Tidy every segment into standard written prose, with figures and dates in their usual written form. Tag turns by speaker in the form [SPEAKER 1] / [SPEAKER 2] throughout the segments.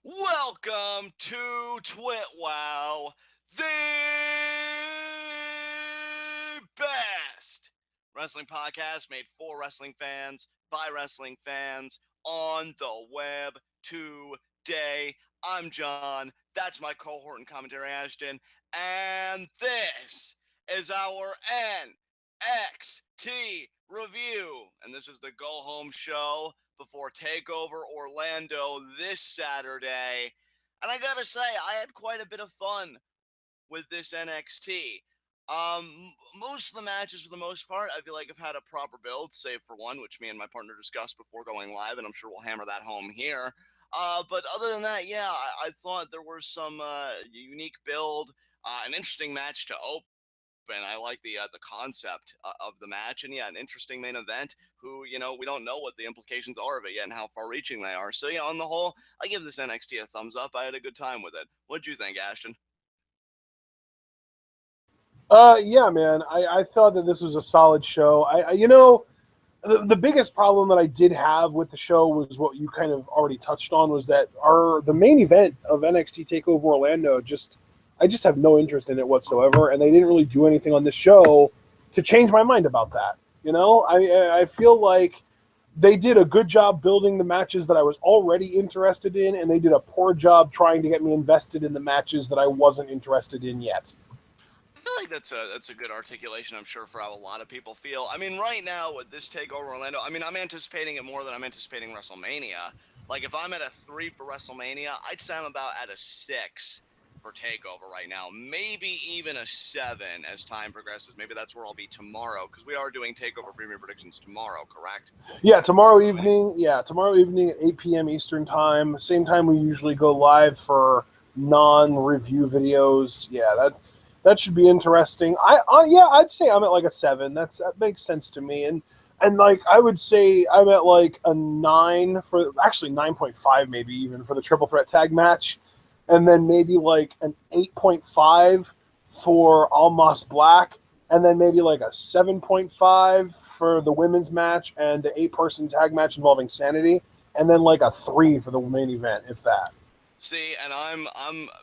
[SPEAKER 1] Welcome to TWitWoW, the best wrestling podcast made for wrestling fans, by wrestling fans, on the web today. I'm John, that's my cohort and commentary Ashton, and this is our NXT review. And this is the go-home show before TakeOver Orlando this Saturday. And I gotta say, I had quite a bit of fun with this NXT. Most of the matches, for the most part, I feel like have had a proper build, save for one, which me and my partner discussed before going live, and I'm sure we'll hammer that home here. But other than that, yeah, I thought there was some unique build, an interesting match to open. I like the concept of the match, and yeah, an interesting main event. Who we don't know what the implications are of it yet and how far-reaching they are. So yeah, on the whole, I give this NXT a thumbs up. I had a good time with it. What'd you think, Ashton?
[SPEAKER 2] Yeah, man. I thought that this was a solid show. The biggest problem that I did have with the show was what you kind of already touched on, was that the main event of NXT Takeover Orlando, I just have no interest in it whatsoever, and they didn't really do anything on this show to change my mind about that. I feel like they did a good job building the matches that I was already interested in, and they did a poor job trying to get me invested in the matches that I wasn't interested in yet.
[SPEAKER 1] I feel like that's a good articulation. I'm sure for how a lot of people feel. I mean, right now with this Takeover Orlando, I mean, I'm anticipating it more than I'm anticipating WrestleMania. Like if I'm at a 3 for WrestleMania, I'd say I'm about at a 6 for Takeover right now. Maybe even a 7 as time progresses. Maybe that's where I'll be tomorrow, because we are doing Takeover preview predictions tomorrow, correct?
[SPEAKER 2] Yeah, tomorrow evening. Yeah, tomorrow evening at 8 p.m. Eastern time. Same time we usually go live for non-review videos. Yeah, that should be interesting. I'd say I'm at like a 7. That makes sense to me. And like I would say I'm at like a 9 for, actually 9.5 maybe even, for the triple threat tag match, and then maybe like an 8.5 for Almas Black, and then maybe like a 7.5 for the women's match and the 8-person tag match involving Sanity, and then like a 3 for the main event, if that.
[SPEAKER 1] See, and I'm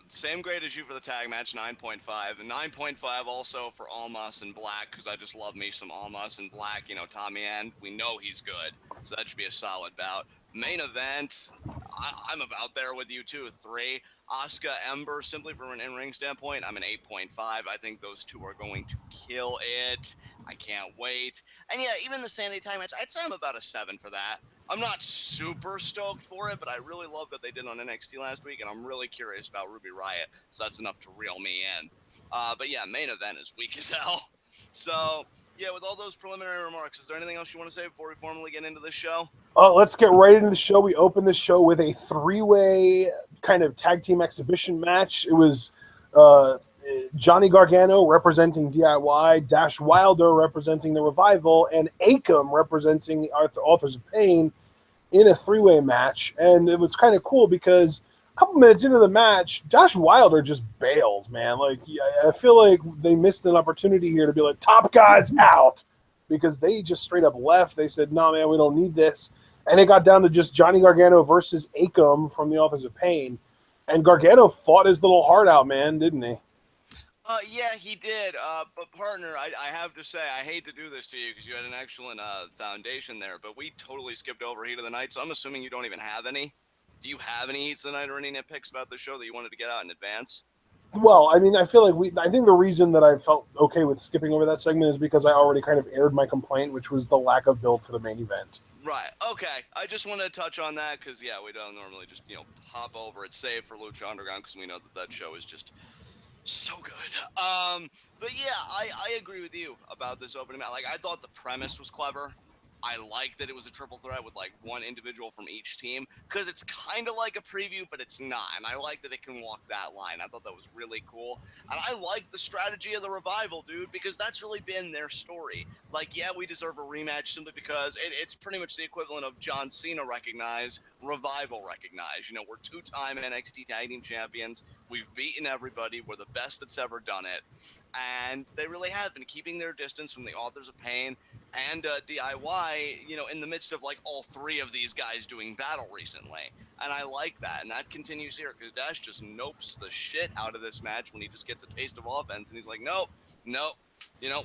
[SPEAKER 1] same grade as you for the tag match, 9.5, and 9.5 also for Almas and Black, because I just love me some Almas and Black. Tommy End, we know he's good, so that should be a solid bout. Main event, I'm about there with you too. 3, Asuka Ember, simply from an in-ring standpoint, I'm an 8.5. I think those two are going to kill it. I can't wait. And yeah, even the Sanity tag match, I'd say I'm about a 7 for that. I'm not super stoked for it, but I really love what they did on NXT last week, and I'm really curious about Ruby Riott, so that's enough to reel me in. But yeah, main event is weak as hell. So yeah, with all those preliminary remarks, is there anything else you want to say before we formally get into this show?
[SPEAKER 2] Let's get right into the show. We open the show with a 3-way kind of tag team exhibition match. It was Johnny Gargano representing DIY, Dash Wilder representing the Revival, and Akam representing the Authors of Pain in a 3-way match. And it was kind of cool because a couple minutes into the match, Dash Wilder just bails, man. Like, I feel like they missed an opportunity here to be like, top guys out, because they just straight up left. They said, no, man, we don't need this. And it got down to just Johnny Gargano versus Akam from the Authors of Pain. And Gargano fought his little heart out, man, didn't he?
[SPEAKER 1] Yeah, he did. But partner, I have to say, I hate to do this to you because you had an excellent foundation there, but we totally skipped over Heat of the Night, so I'm assuming you don't even have any. Do you have any Heats of the Night or any nitpicks about the show that you wanted to get out in advance?
[SPEAKER 2] Well, I mean, I feel like I think the reason that I felt okay with skipping over that segment is because I already kind of aired my complaint, which was the lack of build for the main event.
[SPEAKER 1] Right. Okay. I just wanted to touch on that because, yeah, we don't normally just, hop over it, save for Lucha Underground, because we know that show is just so good. But yeah, I agree with you about this opening match. Like, I thought the premise was clever. I like that it was a triple threat with like one individual from each team, because it's kind of like a preview, but it's not. And I like that it can walk that line. I thought that was really cool. And I like the strategy of the Revival, dude, because that's really been their story. Like, yeah, we deserve a rematch simply because it's pretty much the equivalent of John Cena recognize, Revival recognize. We're 2-time NXT Tag Team Champions. We've beaten everybody. We're the best that's ever done it. And they really have been keeping their distance from the Authors of Pain. and DIY, in the midst of like all three of these guys doing battle recently. And I like that. And that continues here because Dash just nopes the shit out of this match when he just gets a taste of offense. And he's like, nope, nope,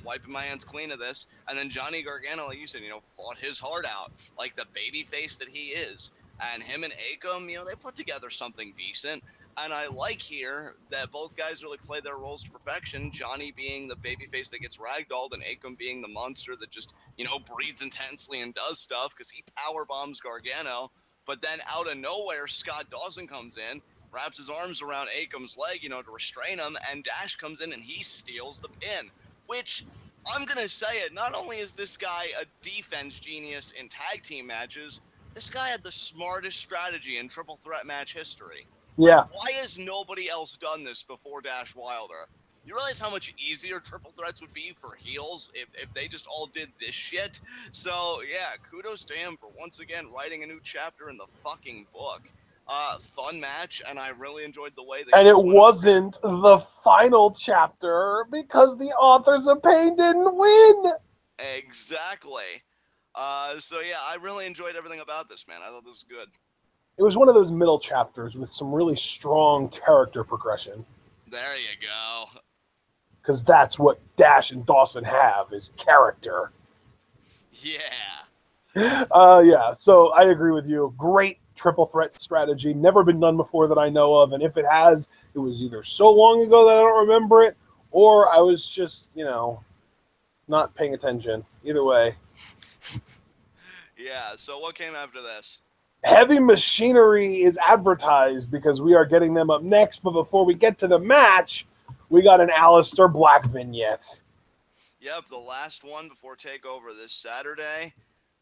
[SPEAKER 1] wiping my hands clean of this. And then Johnny Gargano, like you said, fought his heart out like the baby face that he is. And him and Akam, they put together something decent. And I like here that both guys really play their roles to perfection. Johnny being the babyface that gets ragdolled, and Akam being the monster that just, breathes intensely and does stuff because he power bombs Gargano. But then out of nowhere, Scott Dawson comes in, wraps his arms around Akam's leg, to restrain him, and Dash comes in and he steals the pin. Which, I'm going to say it, not only is this guy a defense genius in tag team matches, this guy had the smartest strategy in triple threat match history.
[SPEAKER 2] Yeah.
[SPEAKER 1] Like, why has nobody else done this before Dash Wilder? You realize how much easier triple threats would be for heels if they just all did this shit? So, yeah, kudos to him for once again writing a new chapter in the fucking book. Fun match, and I really enjoyed the way that.
[SPEAKER 2] And it wasn't the final chapter because the Authors of Pain didn't win.
[SPEAKER 1] Exactly. So, yeah, I really enjoyed everything about this, man. I thought this was good.
[SPEAKER 2] It was one of those middle chapters with some really strong character progression.
[SPEAKER 1] There you go.
[SPEAKER 2] Because that's what Dash and Dawson have, is character.
[SPEAKER 1] Yeah.
[SPEAKER 2] Yeah, so I agree with you. Great triple threat strategy. Never been done before that I know of. And if it has, it was either so long ago that I don't remember it, or I was just, not paying attention. Either way.
[SPEAKER 1] Yeah, so what came after this?
[SPEAKER 2] Heavy Machinery is advertised because we are getting them up next. But before we get to the match, we got an Aleister Black vignette.
[SPEAKER 1] Yep, the last one before TakeOver this Saturday.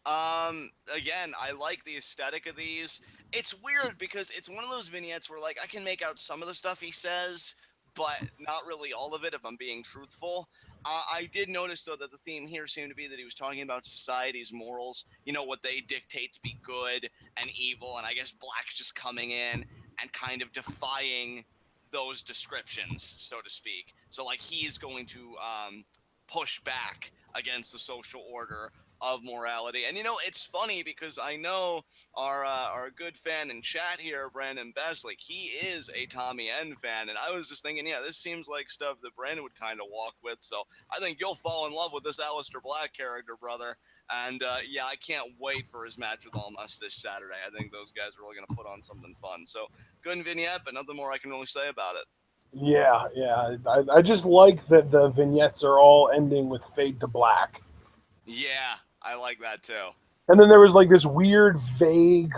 [SPEAKER 1] Again, I like the aesthetic of these. It's weird because it's one of those vignettes where, like, I can make out some of the stuff he says, but not really all of it if I'm being truthful. I did notice, though, that the theme here seemed to be that he was talking about society's morals, what they dictate to be good and evil, and I guess Black's just coming in and kind of defying those descriptions, so to speak. So, like, he's going to push back against the social order of morality. And it's funny because I know our good fan in chat here, Brandon Best, like, he is a Tommy N fan, and I was just thinking, yeah, this seems like stuff that Brandon would kind of walk with. So I think you'll fall in love with this Aleister Black character, brother. And yeah, I can't wait for his match with Almas this Saturday. I think those guys are really going to put on something fun. So good vignette, but nothing more I can really say about it.
[SPEAKER 2] Yeah. I just like that the vignettes are all ending with fade to black.
[SPEAKER 1] Yeah, I like that too.
[SPEAKER 2] And then there was like this weird, vague,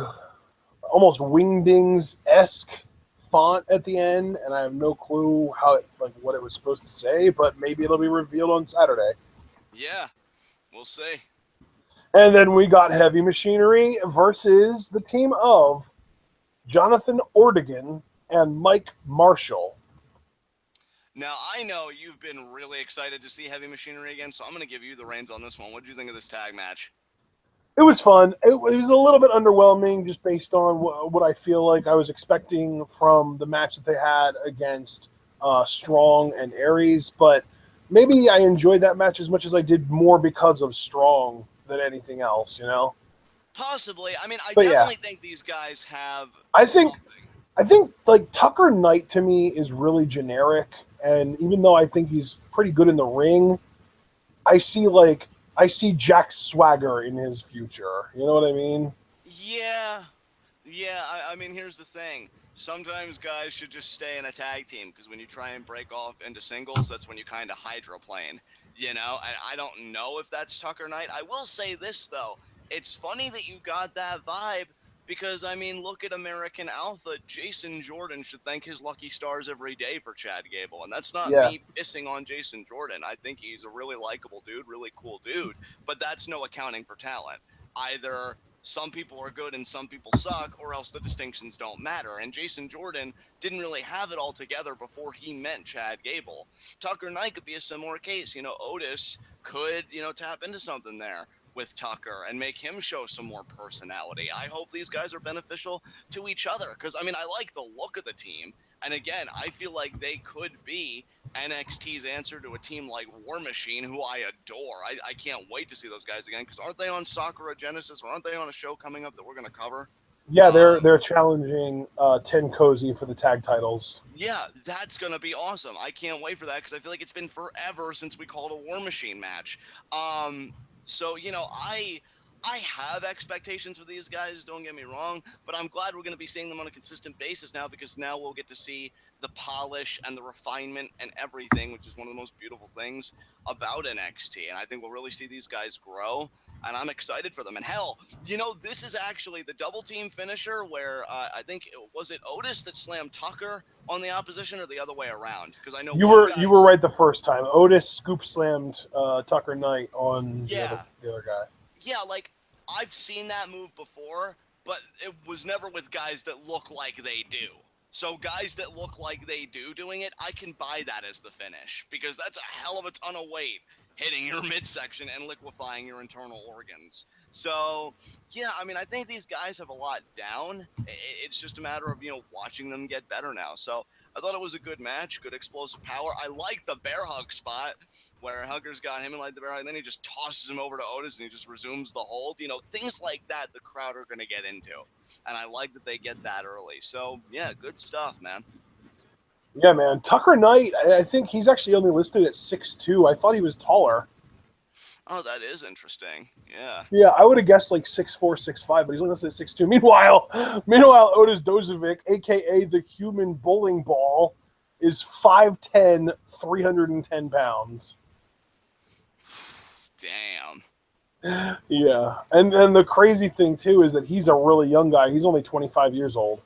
[SPEAKER 2] almost Wingdings-esque font at the end, and I have no clue what it was supposed to say, but maybe it'll be revealed on Saturday.
[SPEAKER 1] Yeah, we'll see.
[SPEAKER 2] And then we got Heavy Machinery versus the team of Jonathan Ortigan and Mike Marshall.
[SPEAKER 1] Now, I know you've been really excited to see Heavy Machinery again, so I'm going to give you the reins on this one. What did you think of this tag match?
[SPEAKER 2] It was fun. It was a little bit underwhelming just based on what I feel like I was expecting from the match that they had against Strong and Aries, but maybe I enjoyed that match as much as I did more because of Strong than anything else,
[SPEAKER 1] Possibly. I mean, I definitely think these guys have something.
[SPEAKER 2] I think like Tucker Knight to me is really generic, and even though I think he's pretty good in the ring, I see Jack Swagger in his future. You know what I mean?
[SPEAKER 1] Yeah. I mean, here's the thing. Sometimes guys should just stay in a tag team because when you try and break off into singles, that's when you kind of hydroplane. And I don't know if that's Tucker Knight. I will say this, though. It's funny that you got that vibe because, I mean, look at American Alpha. Jason Jordan should thank his lucky stars every day for Chad Gable. And that's not me pissing on Jason Jordan. I think he's a really likable dude, really cool dude. But that's no accounting for talent. Either some people are good and some people suck, or else the distinctions don't matter. And Jason Jordan didn't really have it all together before he met Chad Gable. Tucker Knight could be a similar case. Otis could, tap into something there with Tucker and make him show some more personality. I hope these guys are beneficial to each other because, I mean, I like the look of the team. And again, I feel like they could be NXT's answer to a team like War Machine, who I adore. I can't wait to see those guys again, because aren't they on Sakura Genesis, or aren't they on a show coming up that we're going to cover?
[SPEAKER 2] Yeah, they're challenging Ten Cozy for the tag titles.
[SPEAKER 1] Yeah, that's going to be awesome. I can't wait for that, because I feel like it's been forever since we called a War Machine match. So, I have expectations for these guys, don't get me wrong, but I'm glad we're going to be seeing them on a consistent basis now, because now we'll get to see the polish and the refinement and everything, which is one of the most beautiful things about NXT. And I think we'll really see these guys grow, and I'm excited for them. And hell, this is actually the double team finisher where I think, was it Otis that slammed Tucker on the opposition, or the other way around? Because I know
[SPEAKER 2] you were right the first time. Otis scoop slammed Tucker Knight on the other guy.
[SPEAKER 1] Yeah, like, I've seen that move before, but it was never with guys that look like they do. So guys that look like they do doing it, I can buy that as the finish, because that's a hell of a ton of weight hitting your midsection and liquefying your internal organs. So, yeah, I mean, I think these guys have a lot down. It's just a matter of, watching them get better now. So I thought it was a good match, good explosive power. I like the bear hug spot where Hugger's got him in like the bear hug, and then he just tosses him over to Otis and he just resumes the hold. Things like that the crowd are going to get into. And I like that they get that early. So, yeah, good stuff, man.
[SPEAKER 2] Yeah, man. Tucker Knight, I think he's actually only listed at 6'2". I thought he was taller.
[SPEAKER 1] Oh, that is interesting. Yeah.
[SPEAKER 2] Yeah, I would have guessed like 6'4", 6'5", but he's only listed at 6'2". Meanwhile, Otis Dozovic, a.k.a. the human bowling ball, is 5'10", 310 pounds.
[SPEAKER 1] Damn.
[SPEAKER 2] Yeah. And the crazy thing, too, is that he's a really young guy. He's only 25 years old.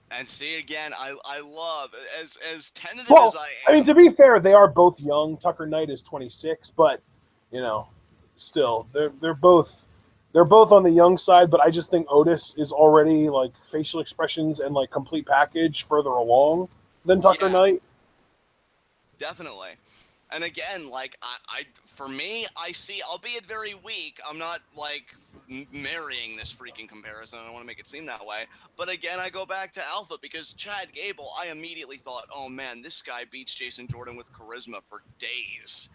[SPEAKER 1] And see, again, I love, as tentative
[SPEAKER 2] Well,
[SPEAKER 1] as I am.
[SPEAKER 2] I mean, to be fair, they are both young. Tucker Knight is 26, but, still, they're both on the young side, but I just think Otis is already, like, facial expressions and, like, complete package further along than Tucker Knight.
[SPEAKER 1] Definitely. And again, like, for me, I see, albeit very weak, I'm not, like, marrying this freaking comparison. I don't want to make it seem that way. But again, I go back to Alpha, because Chad Gable, I immediately thought, oh, man, this guy beats Jason Jordan with charisma for days.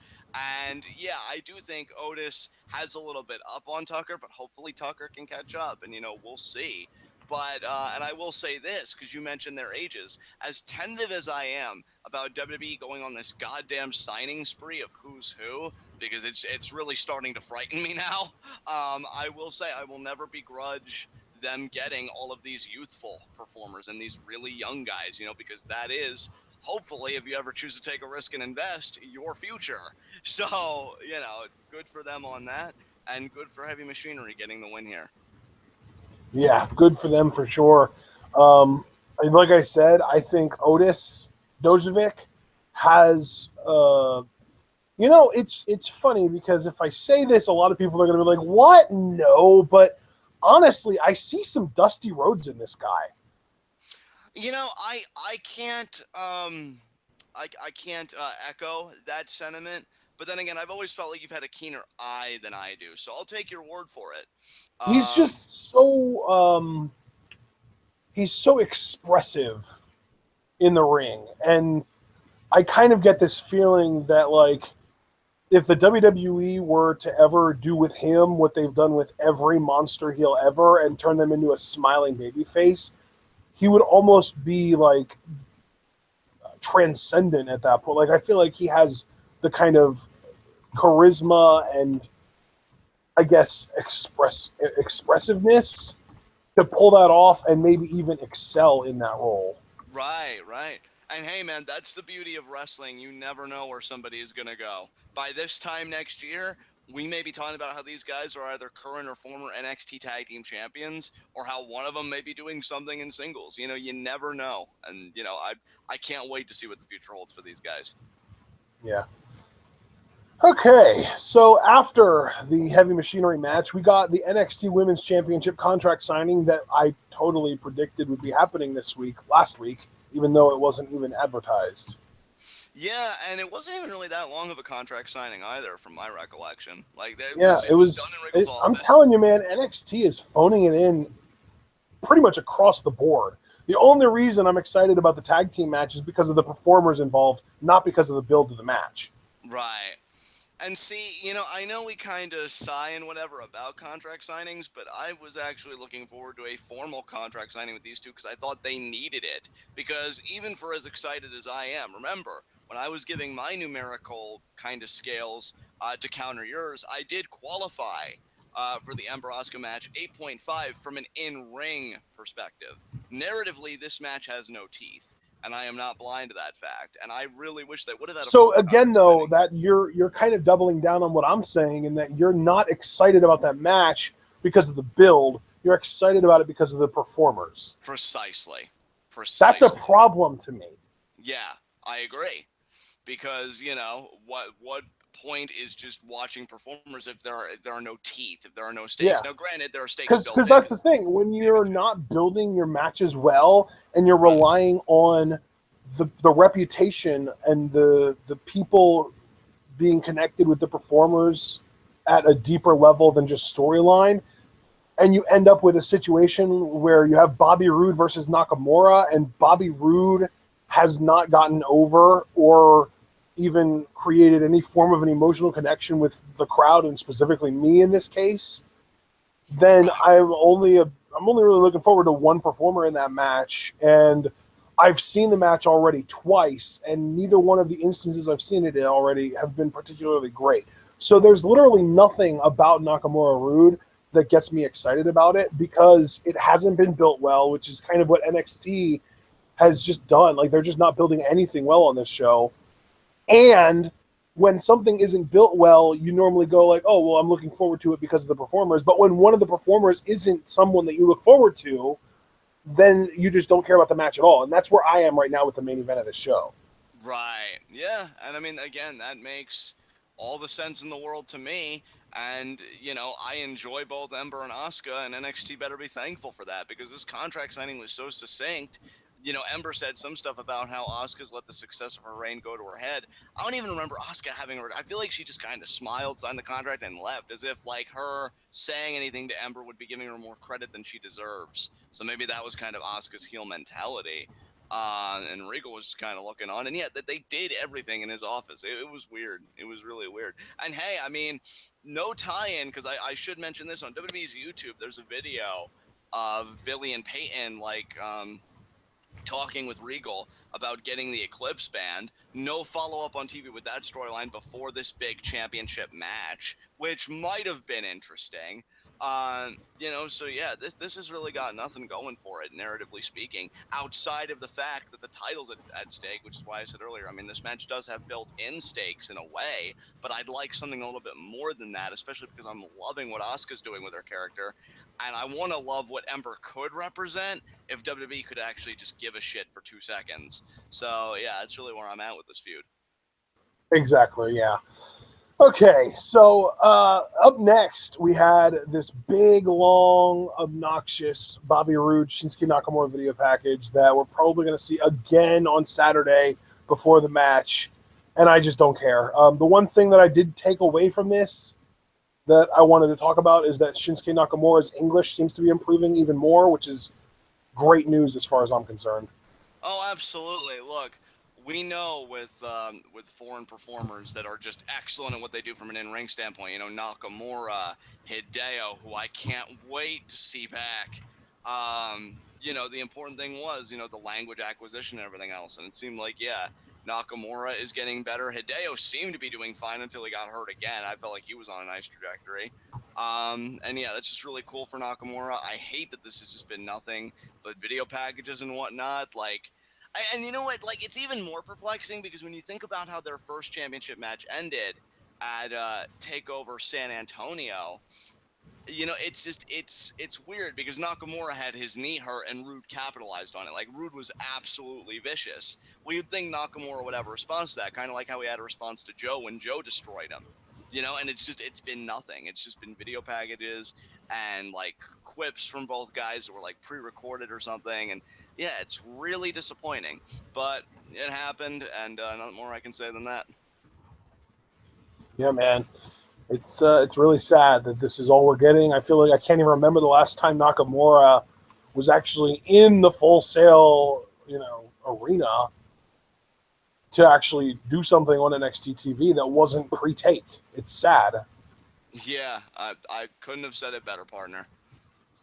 [SPEAKER 1] And, yeah, I do think Otis has a little bit up on Tucker, but hopefully Tucker can catch up, and, we'll see. But, and I will say this, because you mentioned their ages, as tentative as I am about WWE going on this goddamn signing spree of who's who, because it's really starting to frighten me now, I will say I will never begrudge them getting all of these youthful performers and these really young guys, because that is, hopefully, if you ever choose to take a risk and invest, your future. So, good for them on that, and good for Heavy Machinery getting the win here.
[SPEAKER 2] Yeah, good for them for sure. Like I said, I think Otis Dozovic has, it's funny because if I say this, a lot of people are going to be like, what? No, but honestly, I see some Dusty Rhodes in this guy.
[SPEAKER 1] I can't, I can't echo that sentiment. But then again, I've always felt like you've had a keener eye than I do. So I'll take your word for it.
[SPEAKER 2] He's just so he's so expressive in the ring. And I kind of get this feeling that, like, if the WWE were to ever do with him what they've done with every monster heel ever and turn them into a smiling babyface, he would almost be, like, transcendent at that point. Like, I feel like he has the kind of charisma and, I guess, expressiveness to pull that off and maybe even excel in that role.
[SPEAKER 1] Right. And hey, man, that's the beauty of wrestling. You never know where somebody is going to go. By this time next year, we may be talking about how these guys are either current or former NXT Tag Team Champions, or how one of them may be doing something in singles. You never know. And, I can't wait to see what the future holds for these guys.
[SPEAKER 2] Yeah. Okay, so after the Heavy Machinery match, we got the NXT Women's Championship contract signing that I totally predicted would be happening last week, even though it wasn't even advertised.
[SPEAKER 1] Yeah, and it wasn't even really that long of a contract signing either, from my recollection. Like,
[SPEAKER 2] it was done in Riggles' office. I'm telling you, man, NXT is phoning it in pretty much across the board. The only reason I'm excited about the tag team match is because of the performers involved, not because of the build of the match.
[SPEAKER 1] Right. And see, I know we kind of sigh and whatever about contract signings, but I was actually looking forward to a formal contract signing with these two because I thought they needed it. Because even for as excited as I am, remember, when I was giving my numerical kind of scales to counter yours, I did qualify for the Ember Asuka match 8.5 from an in-ring perspective. Narratively, this match has no teeth. And I am not blind to that fact. And I really wish they would have had a
[SPEAKER 2] So
[SPEAKER 1] full
[SPEAKER 2] again,
[SPEAKER 1] contract
[SPEAKER 2] though,
[SPEAKER 1] signing.
[SPEAKER 2] that you're kind of doubling down on what I'm saying, in that you're not excited about that match because of the build. You're excited about it because of the performers.
[SPEAKER 1] Precisely.
[SPEAKER 2] That's a problem to me.
[SPEAKER 1] Yeah, I agree. Because, what point is just watching performers if there are no teeth, if there are no stakes?
[SPEAKER 2] Yeah.
[SPEAKER 1] Now, granted, there are stakes built
[SPEAKER 2] Because
[SPEAKER 1] in.
[SPEAKER 2] that's the thing. When you're not building your matches well and you're relying on the reputation and the people being connected with the performers at a deeper level than just storyline, and you end up with a situation where you have Bobby Roode versus Nakamura, and Bobby Roode has not gotten over or even created any form of an emotional connection with the crowd, and specifically me in this case, then I'm only really looking forward to one performer in that match. And I've seen the match already twice, and neither one of the instances I've seen it in already have been particularly great. So there's literally nothing about Nakamura Roode that gets me excited about it, because it hasn't been built well, which is kind of what NXT has just done. Like, they're just not building anything well on this show. And when something isn't built well, you normally go like, oh, well, I'm looking forward to it because of the performers. But when one of the performers isn't someone that you look forward to, then you just don't care about the match at all. And that's where I am right now with the main event of this show.
[SPEAKER 1] Right. Yeah. And I mean, again, that makes all the sense in the world to me. And, I enjoy both Ember and Asuka, and NXT better be thankful for that, because this contract signing was so succinct. Ember said some stuff about how Asuka's let the success of her reign go to her head. I don't even remember Asuka having her. I feel like she just kind of smiled, signed the contract, and left, as if like her saying anything to Ember would be giving her more credit than she deserves. So maybe that was kind of Asuka's heel mentality. And Regal was just kind of looking on, and yeah, that they did everything in his office. It was weird. It was really weird. And hey, I mean, no tie-in, because I should mention this on WWE's YouTube. There's a video of Billy and Peyton talking with Regal about getting the Eclipse band. No follow-up on TV with that storyline before this big championship match, which might have been interesting. So yeah, this has really got nothing going for it, narratively speaking, outside of the fact that the title's at stake, which is why I said earlier, I mean, this match does have built-in stakes in a way, but I'd like something a little bit more than that, especially because I'm loving what Asuka's doing with her character, and I want to love what Ember could represent if WWE could actually just give a shit for 2 seconds. So yeah, that's really where I'm at with this feud.
[SPEAKER 2] Exactly, yeah. Okay, so up next, we had this big, long, obnoxious Bobby Roode, Shinsuke Nakamura video package that we're probably going to see again on Saturday before the match, and I just don't care. The one thing that I did take away from this that I wanted to talk about is that Shinsuke Nakamura's English seems to be improving even more, which is great news as far as I'm concerned.
[SPEAKER 1] Oh, absolutely. Look, we know with foreign performers that are just excellent at what they do from an in-ring standpoint. Nakamura, Hideo, who I can't wait to see back. The important thing was, the language acquisition and everything else. And it seemed like, yeah, Nakamura is getting better. Hideo seemed to be doing fine until he got hurt again. I felt like he was on a nice trajectory. And yeah, that's just really cool for Nakamura. I hate that this has just been nothing but video packages and whatnot. And you know what? Like, it's even more perplexing because when you think about how their first championship match ended at TakeOver San Antonio, it's weird because Nakamura had his knee hurt and Rude capitalized on it. Like, Rude was absolutely vicious. Well, you'd think Nakamura would have a response to that, kind of like how he had a response to Joe when Joe destroyed him. And it's been nothing. It's just been video packages and like quips from both guys that were like pre-recorded or something. And yeah, it's really disappointing, but it happened, and nothing more I can say than that.
[SPEAKER 2] Yeah, man. It's really sad that this is all we're getting. I feel like I can't even remember the last time Nakamura was actually in the Full Sail, arena to actually do something on NXT TV that wasn't pre-taped. It's sad.
[SPEAKER 1] Yeah, I couldn't have said it better, partner.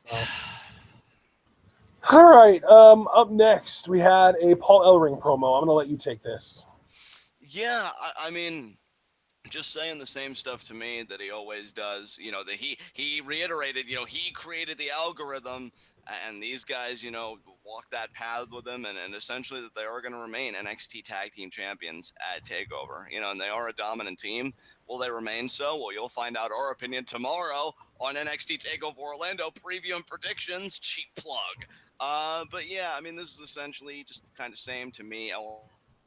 [SPEAKER 2] So. All right. Up next, we had a Paul Ellering promo. I'm going to let you take this.
[SPEAKER 1] Yeah, I mean, just saying the same stuff to me that he always does. That he reiterated, he created the algorithm, and these guys, walk that path with him, and essentially that they are going to remain NXT Tag Team Champions at TakeOver. And they are a dominant team. Will they remain so? Well, you'll find out our opinion tomorrow on NXT TakeOver Orlando preview and predictions. Cheap plug. But yeah, I mean, this is essentially just kind of same to me.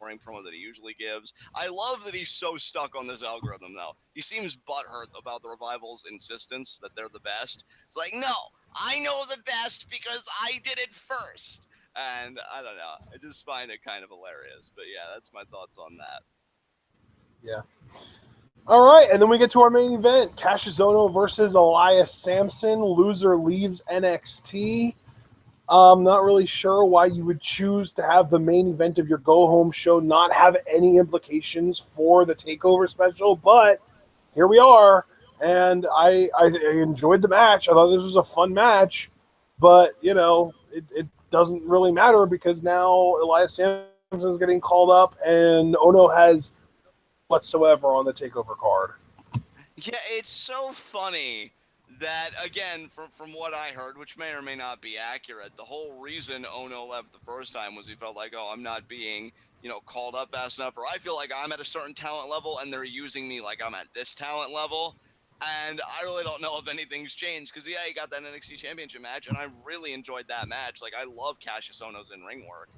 [SPEAKER 1] Promo that he usually gives. I love that he's so stuck on this algorithm, though. He seems butthurt about the Revival's insistence that they're the best. It's like, no, I know the best because I did it first. And I don't know. I just find it kind of hilarious. But yeah, that's my thoughts on that.
[SPEAKER 2] Yeah. All right, and then we get to our main event. Cassius Ohno versus Elias Samson. Loser leaves NXT. I'm not really sure why you would choose to have the main event of your go-home show not have any implications for the TakeOver special, but here we are, and I enjoyed the match. I thought this was a fun match, but, it doesn't really matter because now Elias Samson is getting called up, and Ohno has whatsoever on the TakeOver card.
[SPEAKER 1] Yeah, it's so funny that, again, from what I heard, which may or may not be accurate, the whole reason Ohno left the first time was he felt like, oh, I'm not being, called up fast enough, or I feel like I'm at a certain talent level and they're using me like I'm at this talent level. And I really don't know if anything's changed because, yeah, he got that NXT Championship match, and I really enjoyed that match. Like, I love Cassius Ohno's in-ring work.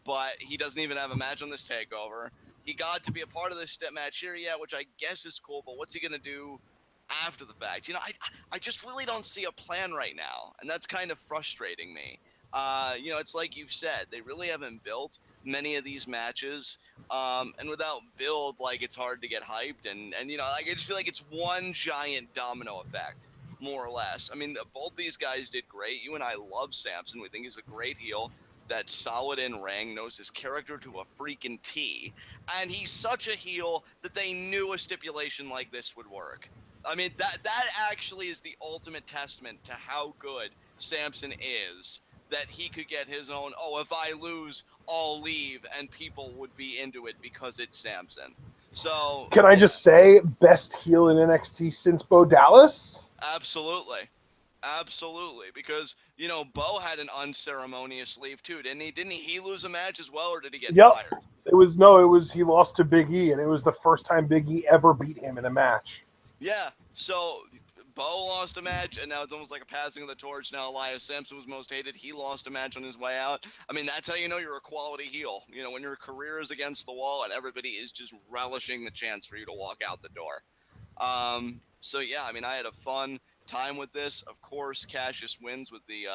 [SPEAKER 1] But he doesn't even have a match on this TakeOver. He got to be a part of this step match here, yeah, which I guess is cool, but what's he going to do after the fact? I just really don't see a plan right now, and that's kind of frustrating me. It's like you've said, they really haven't built many of these matches, and without build, like, it's hard to get hyped, and I just feel like it's one giant domino effect, more or less. I mean, both these guys did great. You and I love Samson. We think he's a great heel that's solid in ring, knows his character to a freaking T, and he's such a heel that they knew a stipulation like this would work. I mean, that actually is the ultimate testament to how good Samson is, that he could get his own, oh, if I lose, I'll leave, and people would be into it because it's Samson. So,
[SPEAKER 2] can I just say, best heel in NXT since Bo Dallas?
[SPEAKER 1] Absolutely. Absolutely, because Bo had an unceremonious leave too, didn't he? Didn't he lose a match as well, or did he get fired?
[SPEAKER 2] It was he lost to Big E, and it was the first time Big E ever beat him in a match.
[SPEAKER 1] Yeah, so Bo lost a match, and now it's almost like a passing of the torch. Now Elias Samson was most hated. He lost a match on his way out. I mean, that's how you know you're a quality heel. When your career is against the wall and everybody is just relishing the chance for you to walk out the door. So yeah, I mean, I had a fun time with this. Of course, Cassius wins with the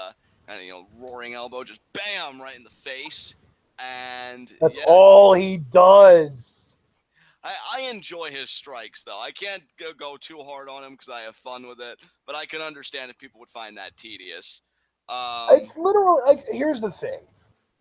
[SPEAKER 1] roaring elbow, just bam right in the face, and
[SPEAKER 2] that's all he does.
[SPEAKER 1] I enjoy his strikes, though. I can't go too hard on him because I have fun with it, but I can understand if people would find that tedious.
[SPEAKER 2] It's literally like, here's the thing.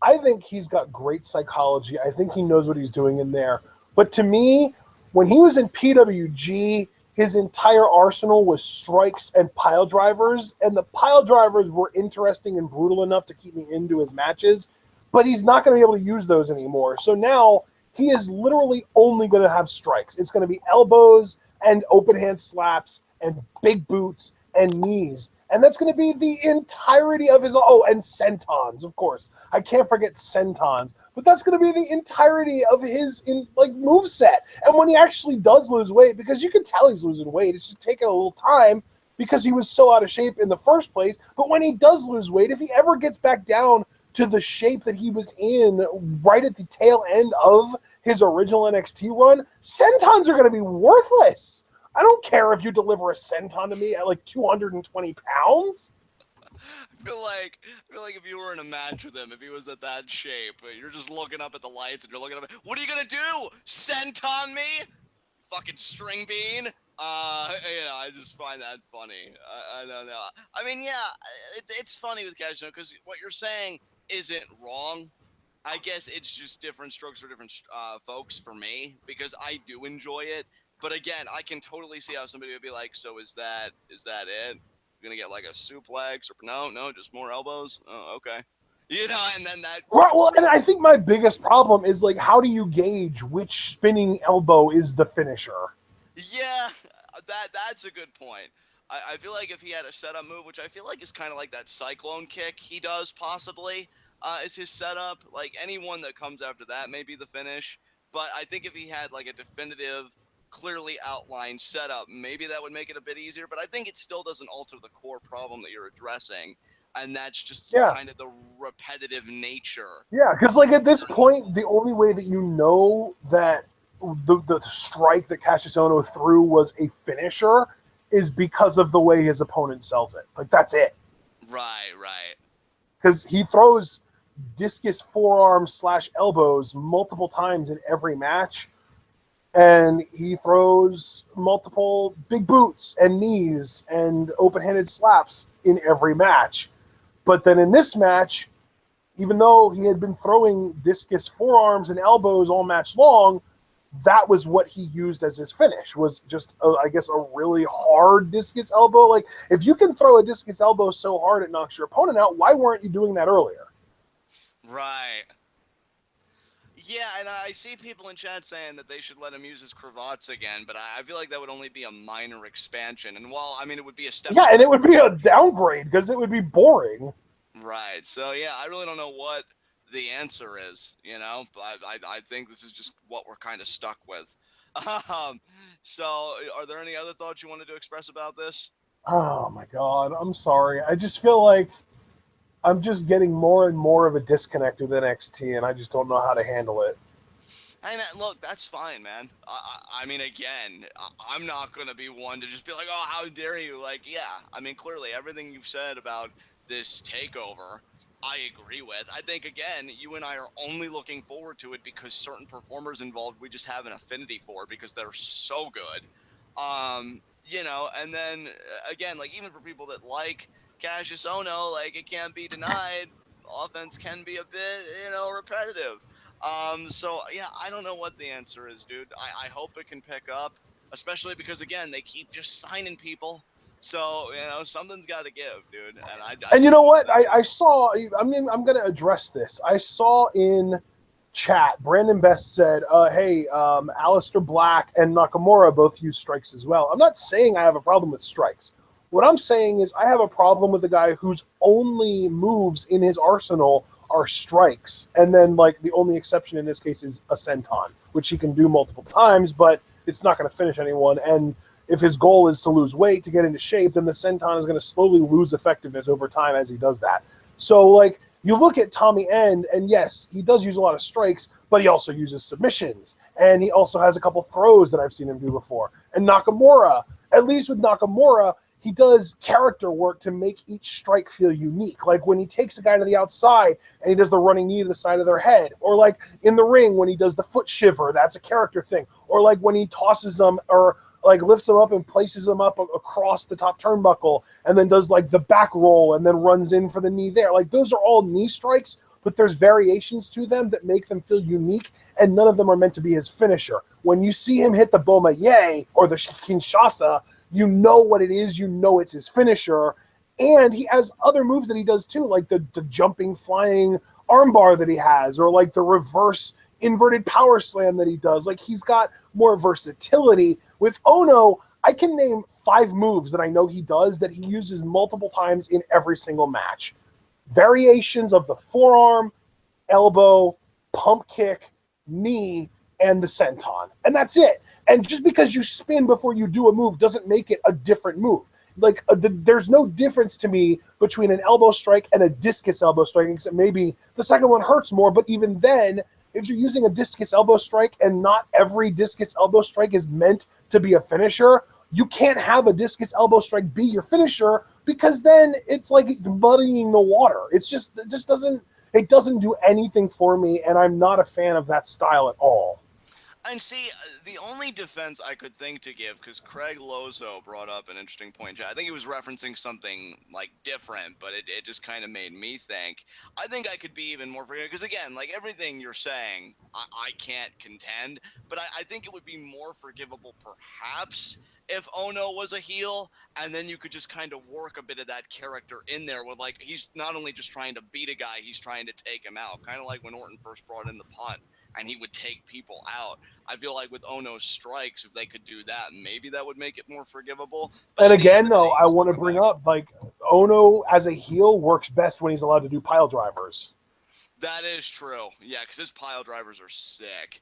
[SPEAKER 2] I think he's got great psychology. I think he knows what he's doing in there. But to me, when he was in PWG, his entire arsenal was strikes and pile drivers, and the pile drivers were interesting and brutal enough to keep me into his matches, but he's not going to be able to use those anymore. So now he is literally only going to have strikes. It's going to be elbows and open hand slaps and big boots and knees. And that's going to be the entirety of his... Oh, and sentons, of course. I can't forget sentons. But that's going to be the entirety of his moveset. And when he actually does lose weight, because you can tell he's losing weight, it's just taking a little time because he was so out of shape in the first place. But when he does lose weight, if he ever gets back down to the shape that he was in right at the tail end of his original NXT run, sentons are going to be worthless. I don't care if you deliver a senton to me at like 220 pounds.
[SPEAKER 1] I feel like if you were in a match with him, if he was at that shape, you're just looking up at the lights and you're looking up. What are you gonna do? Senton me? Fucking string bean? I just find that funny. I don't know. I mean, yeah, it's funny with Casino because what you're saying isn't wrong. I guess it's just different strokes for different folks for me because I do enjoy it. But again, I can totally see how somebody would be like, "So is that it? You're gonna get like a suplex or no, just more elbows? Oh, okay." And then that
[SPEAKER 2] Right. Well,
[SPEAKER 1] creeps.
[SPEAKER 2] and I think my biggest problem is like, how do you gauge which spinning elbow is the finisher?
[SPEAKER 1] Yeah, that's a good point. I feel like if he had a setup move, which I feel like is kind of like that cyclone kick he does possibly, is his setup. Like anyone that comes after that may be the finish. But I think if he had like a definitive, clearly outlined setup, maybe that would make it a bit easier. But I think it still doesn't alter the core problem that you're addressing, and that's just
[SPEAKER 2] Yeah.
[SPEAKER 1] kind of the repetitive nature.
[SPEAKER 2] Yeah, because like at this point, the only way that you know that the strike that Cassius Ohno threw was a finisher is because of the way his opponent sells it. Like that's it.
[SPEAKER 1] Right, right.
[SPEAKER 2] Because he throws discus forearms / elbows multiple times in every match, and he throws multiple big boots and knees and open-handed slaps in every match. But then in this match, even though he had been throwing discus forearms and elbows all match long, that was what he used as his finish, was just, I guess, a really hard discus elbow. Like, if you can throw a discus elbow so hard it knocks your opponent out, why weren't you doing that earlier?
[SPEAKER 1] Right. Yeah, and I see people in chat saying that they should let him use his cravats again, but I feel like that would only be a minor expansion. And while, I mean, it would be a step
[SPEAKER 2] Yeah,
[SPEAKER 1] in
[SPEAKER 2] and
[SPEAKER 1] the
[SPEAKER 2] it would be a downgrade because it would be boring.
[SPEAKER 1] right. So, yeah, I really don't know what the answer is, but I think this is just what we're kind of stuck with. Um, so, are there any other thoughts you wanted to express about this?
[SPEAKER 2] Oh my god, I'm sorry. I just feel like I'm just getting more and more of a disconnect with NXT, and I just don't know how to handle it.
[SPEAKER 1] Hey man, look, that's fine, man. I mean, again, I'm not gonna be one to just be like, "Oh, how dare you?" Like, yeah, I mean, clearly everything you've said about this takeover, I agree with. I think again, you and I are only looking forward to it because certain performers involved we just have an affinity for because they're so good. And then again, like even for people that like Cassius Ohno, like it can't be denied, offense can be a bit, repetitive. So yeah, I don't know what the answer is, dude. I hope it can pick up, especially because again, they keep just signing people. So, something's got to give, dude. And I
[SPEAKER 2] And you
[SPEAKER 1] don't
[SPEAKER 2] know
[SPEAKER 1] know what
[SPEAKER 2] what?
[SPEAKER 1] that
[SPEAKER 2] I
[SPEAKER 1] is.
[SPEAKER 2] saw, I mean, I'm going to address this. I saw in chat, Brandon Best said, hey, Aleister Black and Nakamura both use strikes as well. I'm not saying I have a problem with strikes. What I'm saying is I have a problem with a guy whose only moves in his arsenal are strikes. And then, like, the only exception in this case is a senton, which he can do multiple times, but it's not going to finish anyone. And if his goal is to lose weight, to get into shape, then the senton is going to slowly lose effectiveness over time as he does that. So, like, you look at Tommy End, and yes, he does use a lot of strikes, but he also uses submissions. And he also has a couple throws that I've seen him do before. And Nakamura, at least with Nakamura, he does character work to make each strike feel unique. Like when he takes a guy to the outside and he does the running knee to the side of their head, or like in the ring when he does the foot shiver, that's a character thing. Or like when he tosses them or like lifts them up and places them up across the top turnbuckle and then does like the back roll and then runs in for the knee there. Like those are all knee strikes, but there's variations to them that make them feel unique, and none of them are meant to be his finisher. When you see him hit the Boma Ye or the Kinshasa, you know what it is, you know it's his finisher, and he has other moves that he does too, like the jumping, flying armbar that he has, or like the reverse inverted power slam that he does. Like he's got more versatility. With Ono, I can name 5 moves that I know he does that he uses multiple times in every single match. Variations of the forearm, elbow, pump kick, knee, and the senton. And that's it. And just because you spin before you do a move doesn't make it a different move. Like, there's no difference to me between an elbow strike and a discus elbow strike, except maybe the second one hurts more. But even then, if you're using a discus elbow strike and not every discus elbow strike is meant to be a finisher, you can't have a discus elbow strike be your finisher, because then it's like it's muddying the water. It just doesn't do anything for me, and I'm not a fan of that style at all.
[SPEAKER 1] And see, the only defense I could think to give, because Craig Lozo brought up an interesting point. I think he was referencing something like different, but it just kind of made me think. I think I could be even more forgiving, because again, like everything you're saying, I can't contend, but I think it would be more forgivable perhaps if Ono was a heel, and then you could just kind of work a bit of that character in there with, like, he's not only just trying to beat a guy, he's trying to take him out, kind of like when Orton first brought in the punt and he would take people out. I feel like with Ono's strikes, if they could do that, maybe that would make it more forgivable. But
[SPEAKER 2] And
[SPEAKER 1] at the end
[SPEAKER 2] again,
[SPEAKER 1] of the
[SPEAKER 2] though,
[SPEAKER 1] day,
[SPEAKER 2] I
[SPEAKER 1] you still
[SPEAKER 2] want to
[SPEAKER 1] come
[SPEAKER 2] bring
[SPEAKER 1] back.
[SPEAKER 2] up like Ono as a heel works best when he's allowed to do pile drivers.
[SPEAKER 1] That is true. Yeah, because his pile drivers are sick.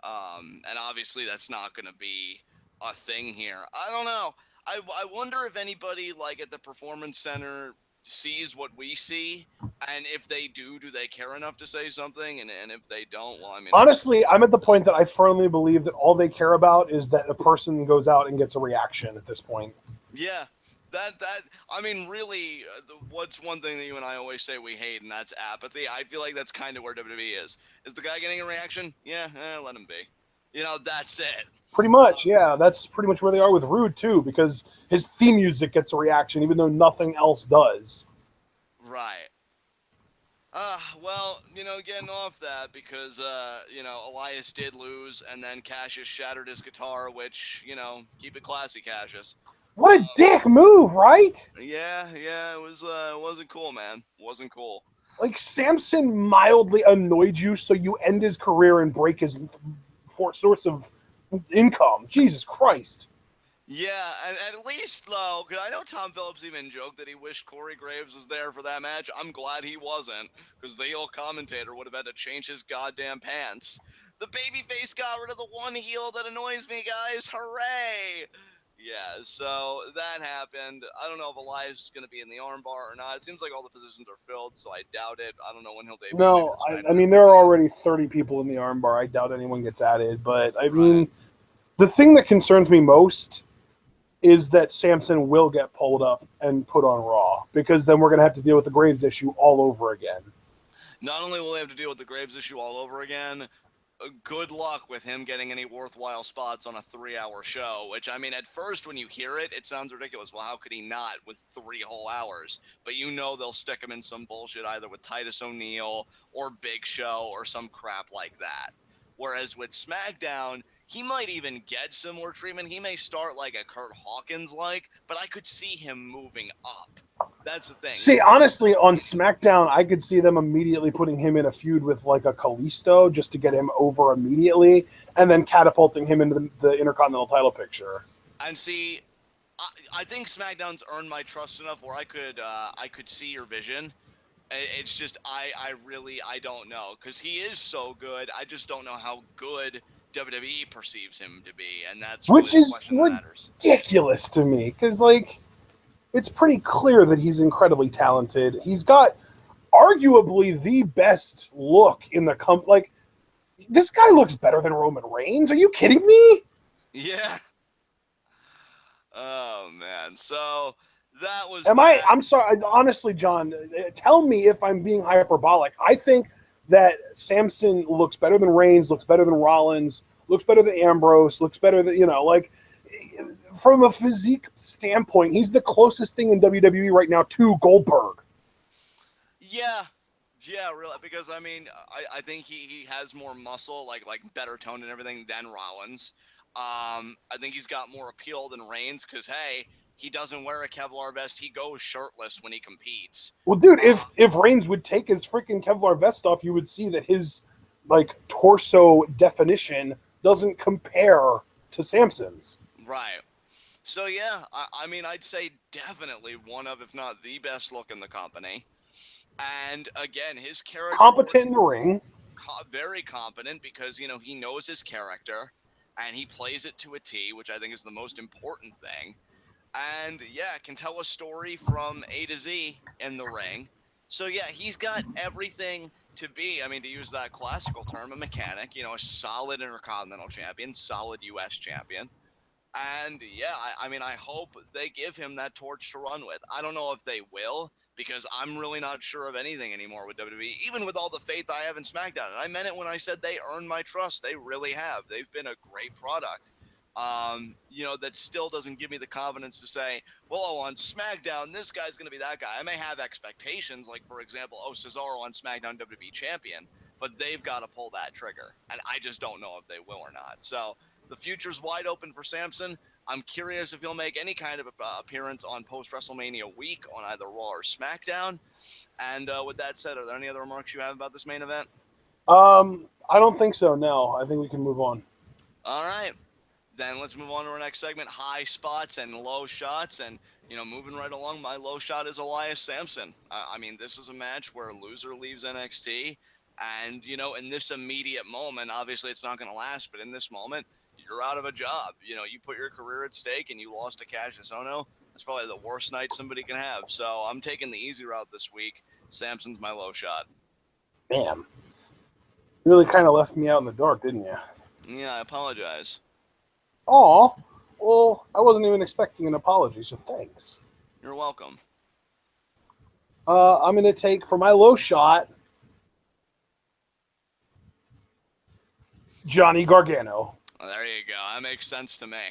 [SPEAKER 1] And obviously that's not going to be a thing here. I don't know. I wonder if anybody like at the Performance Center sees what we see, and if they do they care enough to say something? And if they don't, well, I mean,
[SPEAKER 2] Honestly, I'm
[SPEAKER 1] that's
[SPEAKER 2] at the point that I firmly believe that all they care about is that a person goes out and gets a reaction at this point.
[SPEAKER 1] yeah. That I mean, really, what's one thing that you and I always say we hate, and that's apathy. I feel like that's kind of where WWE is. Is the guy getting a reaction? Yeah, let him be. That's it.
[SPEAKER 2] Pretty much, yeah. That's pretty much where they are with Rude, too, because his theme music gets a reaction, even though nothing else does.
[SPEAKER 1] Right. Well, getting off that because, Elias did lose, and then Cassius shattered his guitar, which, keep it classy, Cassius.
[SPEAKER 2] What a dick move, right?
[SPEAKER 1] Yeah, it wasn't cool, man. Wasn't cool.
[SPEAKER 2] Like, Samson mildly annoyed you, so you end his career and break his source of income. Jesus Christ.
[SPEAKER 1] Yeah, and at least, though, because I know Tom Phillips even joked that he wished Corey Graves was there for that match. I'm glad he wasn't, because the heel commentator would have had to change his goddamn pants. The babyface got rid of the one heel that annoys me, guys. Hooray! Yeah, so that happened. I don't know if Elias is going to be in the armbar or not. It seems like all the positions are filled, so I doubt it. I don't know when he'll debut. Maybe
[SPEAKER 2] No,
[SPEAKER 1] the
[SPEAKER 2] I
[SPEAKER 1] SmackDown
[SPEAKER 2] mean, there are already 30 people in the armbar. I doubt anyone gets added. But, I
[SPEAKER 1] Right.
[SPEAKER 2] mean, the thing that concerns me most is that Samson will get pulled up and put on Raw, because then we're going to have to deal with the Graves issue all over again.
[SPEAKER 1] Not only will they have to deal with the Graves issue all over again, good luck with him getting any worthwhile spots on a 3-hour show, which, I mean, at first when you hear it, it sounds ridiculous. Well, how could he not with 3 whole hours? But they'll stick him in some bullshit either with Titus O'Neil or Big Show or some crap like that. Whereas with SmackDown, he might even get similar treatment. He may start like a Kurt Hawkins like, but I could see him moving up. That's the thing.
[SPEAKER 2] See, honestly, on SmackDown, I could see them immediately putting him in a feud with like a Kalisto just to get him over immediately, and then catapulting him into the Intercontinental title picture.
[SPEAKER 1] And see, I think SmackDown's earned my trust enough where I could see your vision. It's just I don't know, because he is so good. I just don't know how good WWE perceives him to be, and that's really
[SPEAKER 2] Which
[SPEAKER 1] the
[SPEAKER 2] is
[SPEAKER 1] question that matters.
[SPEAKER 2] ridiculous to me, because like it's pretty clear that he's incredibly talented. He's got arguably the best look in the like this guy looks better than Roman Reigns. Are you kidding me?
[SPEAKER 1] Yeah. Oh man. So that was
[SPEAKER 2] Am
[SPEAKER 1] that.
[SPEAKER 2] I'm sorry. Honestly, John, tell me if I'm being hyperbolic. I think that Samson looks better than Reigns, looks better than Rollins, looks better than Ambrose, looks better than, like, from a physique standpoint, he's the closest thing in WWE right now to Goldberg.
[SPEAKER 1] Yeah, really, because I mean, I think he has more muscle, like better tone and everything than Rollins. I think he's got more appeal than Reigns, because hey, he doesn't wear a Kevlar vest. He goes shirtless when he competes.
[SPEAKER 2] Well, dude, if Reigns would take his freaking Kevlar vest off, you would see that his like torso definition doesn't compare to Samson's.
[SPEAKER 1] Right. So yeah, I mean, I'd say definitely one of, if not the best look in the company. And again, his character
[SPEAKER 2] Competent in the ring.
[SPEAKER 1] Very competent, because he knows his character and he plays it to a T, which I think is the most important thing. And yeah, can tell a story from A to Z in the ring. So yeah, he's got everything to be, I mean, to use that classical term, a mechanic, a solid Intercontinental champion, solid US champion. And yeah, I mean, I hope they give him that torch to run with. I don't know if they will, because I'm really not sure of anything anymore with WWE, even with all the faith I have in SmackDown. And I meant it when I said they earned my trust. They really have. They've been a great product. That still doesn't give me the confidence to say, well, on SmackDown, this guy's going to be that guy. I may have expectations, like, for example, Cesaro on SmackDown WWE champion, but they've got to pull that trigger. And I just don't know if they will or not. So the future's wide open for Samson. I'm curious if he'll make any kind of appearance on post-WrestleMania week on either Raw or SmackDown. And with that said, are there any other remarks you have about this main event?
[SPEAKER 2] I don't think so, no. I think we can move on.
[SPEAKER 1] All right. Then let's move on to our next segment, high spots and low shots. And, moving right along, my low shot is Elias Samson. This is a match where a loser leaves NXT. And, in this immediate moment, obviously it's not going to last, but in this moment, you're out of a job. You put your career at stake and you lost to Cassius Ohno. That's probably the worst night somebody can have. So I'm taking the easy route this week. Samson's my low shot.
[SPEAKER 2] Damn. You really kind of left me out in the dark, didn't you?
[SPEAKER 1] Yeah, I apologize.
[SPEAKER 2] Aw, well, I wasn't even expecting an apology, so thanks.
[SPEAKER 1] You're welcome.
[SPEAKER 2] I'm going to take, for my low shot, Johnny Gargano.
[SPEAKER 1] Oh, there you go. That makes sense to me.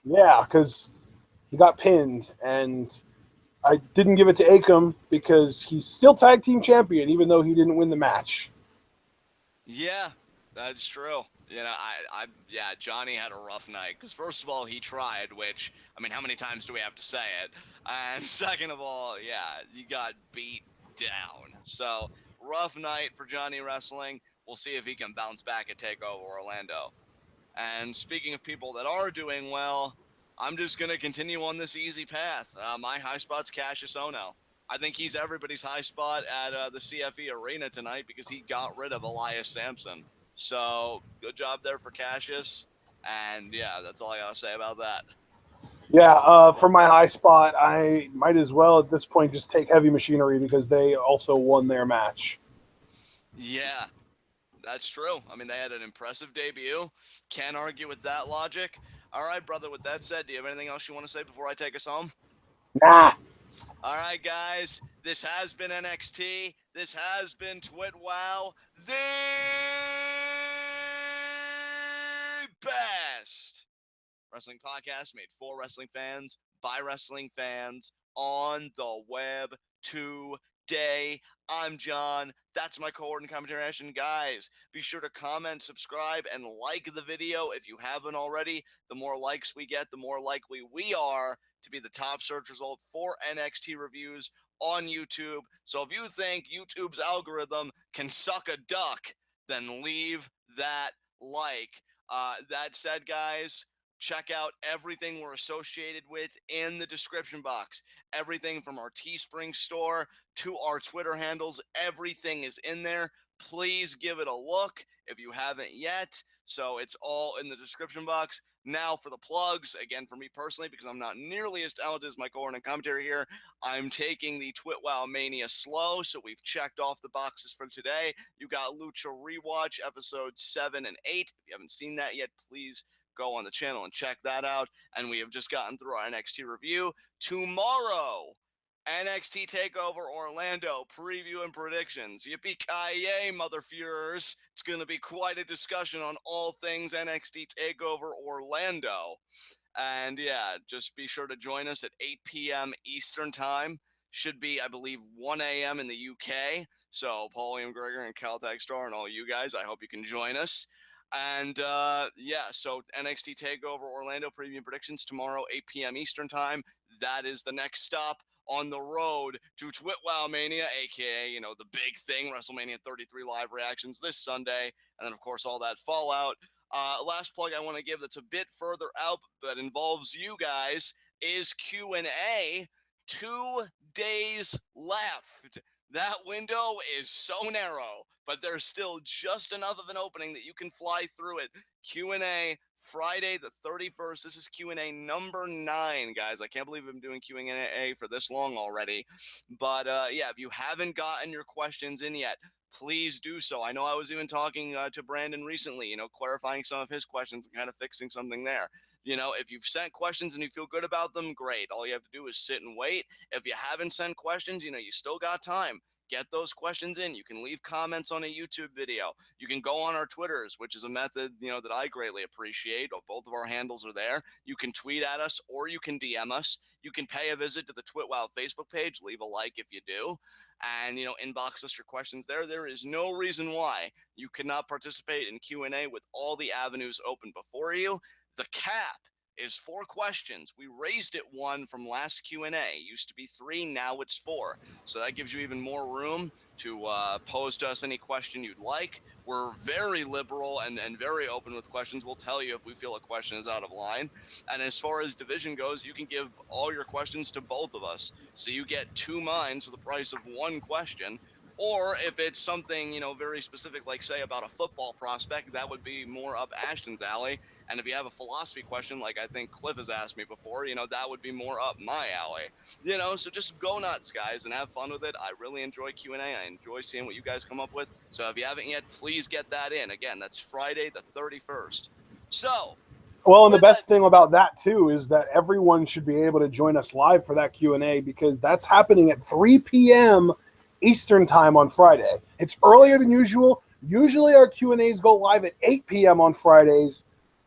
[SPEAKER 2] Yeah, because he got pinned, and I didn't give it to Akam because he's still tag team champion, even though he didn't win the match.
[SPEAKER 1] Yeah, that's true. Johnny had a rough night because first of all, he tried, which, how many times do we have to say it? And second of all, you got beat down. So rough night for Johnny Wrestling. We'll see if he can bounce back at TakeOver Orlando. And speaking of people that are doing well, I'm just going to continue on this easy path. My high spot's Cassius Ohno. I think he's everybody's high spot at the CFE Arena tonight because he got rid of Elias Samson. So, good job there for Cassius. And, that's all I got to say about that.
[SPEAKER 2] Yeah, for my high spot, I might as well at this point just take Heavy Machinery because they also won their match.
[SPEAKER 1] Yeah, that's true. They had an impressive debut. Can't argue with that logic. All right, brother, with that said, do you have anything else you want to say before I take us home?
[SPEAKER 2] Nah.
[SPEAKER 1] All right, guys, this has been NXT. This has been TWitWoW, the best wrestling podcast made for wrestling fans, by wrestling fans, on the web today. I'm John. That's my coordinator commentary action. Guys, be sure to comment, subscribe, and like the video if you haven't already. The more likes we get, the more likely we are to be the top search result for NXT reviews on YouTube. So if you think YouTube's algorithm can suck a duck, then leave that like. That said, guys, check out everything we're associated with in the description box. Everything from our Teespring store to our Twitter handles, everything is in there. Please give it a look if you haven't yet. So it's all in the description box. Now for the plugs, again, for me personally, because I'm not nearly as talented as my coordinator commentary here, I'm taking the TWitWoW Mania slow, so we've checked off the boxes for today. You got Lucha Rewatch, episodes 7 and 8. If you haven't seen that yet, please go on the channel and check that out. And we have just gotten through our NXT review. Tomorrow, NXT TakeOver Orlando preview and predictions. Yippee-ki-yay, motherfuckers. It's going to be quite a discussion on all things NXT TakeOver Orlando. And just be sure to join us at 8 p.m. Eastern Time. Should be, I believe, 1 a.m. in the UK. So, Paulie and Gregor and Caltag Star and all you guys, I hope you can join us. And so NXT TakeOver Orlando preview and predictions tomorrow, 8 p.m. Eastern Time. That is the next stop on the road to TWitWoW Mania, aka, the big thing, WrestleMania 33 live reactions this Sunday, and then, of course, all that fallout. Last plug I want to give that's a bit further out that involves you guys is Q&A. 2 days left. That window is so narrow, but there's still just enough of an opening that you can fly through it. Q&A Friday the 31st. This is Q&A number 9, guys. I can't believe I'm doing Q&A for this long already. But if you haven't gotten your questions in yet, please do so. I know I was even talking to Brandon recently, clarifying some of his questions and kind of fixing something there. If you've sent questions and you feel good about them, great. All you have to do is sit and wait. If you haven't sent questions, you still got time. Get those questions in. You can leave comments on a YouTube video. You can go on our Twitters, which is a method, that I greatly appreciate. Both of our handles are there. You can tweet at us or you can DM us. You can pay a visit to the TWitWoW Facebook page. Leave a like if you do. And, inbox us your questions there. There is no reason why you cannot participate in Q&A with all the avenues open before you. The cap is 4 questions. We raised it 1 from last Q&A. Used to be 3, now it's 4. So that gives you even more room to pose to us any question you'd like. We're very liberal and very open with questions. We'll tell you if we feel a question is out of line. And as far as division goes, you can give all your questions to both of us. So you get 2 minds for the price of 1 question. Or if it's something, very specific, like say about a football prospect, that would be more up Ashton's alley. And if you have a philosophy question, like I think Cliff has asked me before, that would be more up my alley. So just go nuts, guys, and have fun with it. I really enjoy Q&A. I enjoy seeing what you guys come up with. So if you haven't yet, please get that in. Again, that's Friday the 31st. So,
[SPEAKER 2] well, and the best thing about that too is that everyone should be able to join us live for that Q&A, because that's happening at 3 p.m. Eastern time on Friday. It's earlier than usual. Usually our Q&As go live at 8 p.m. on Fridays,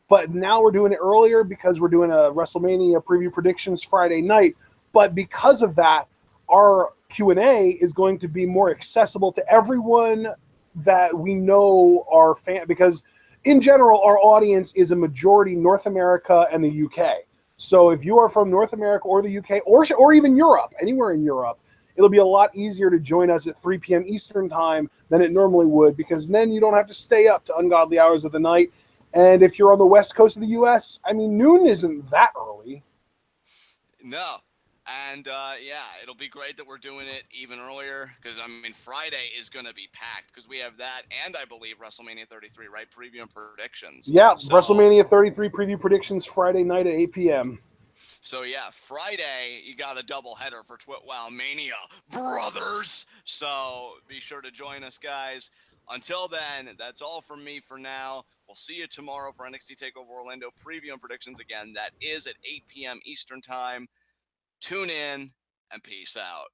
[SPEAKER 2] but now we're doing it earlier because we're doing a WrestleMania preview predictions Friday night. But because of that, our Q&A is going to be more accessible to everyone that we know are fan, because in general, our audience is a majority North America and the UK. So if you are from North America or the UK or even Europe, anywhere in Europe, it'll be a lot easier to join us at 3 p.m. Eastern time than it normally would, because then you don't have to stay up to ungodly hours of the night. And if you're on the west coast of the U.S., noon isn't that early.
[SPEAKER 1] No. And, it'll be great that we're doing it even earlier, because, Friday is going to be packed, because we have that and, I believe, WrestleMania 33, right? Preview and predictions.
[SPEAKER 2] Yeah, so, WrestleMania 33 preview predictions Friday night at 8 p.m.
[SPEAKER 1] So, Friday, you got a doubleheader for TWitWoW Mania, brothers. So be sure to join us, guys. Until then, that's all from me for now. We'll see you tomorrow for NXT TakeOver Orlando preview and predictions. Again, that is at 8 p.m. Eastern time. Tune in and peace out.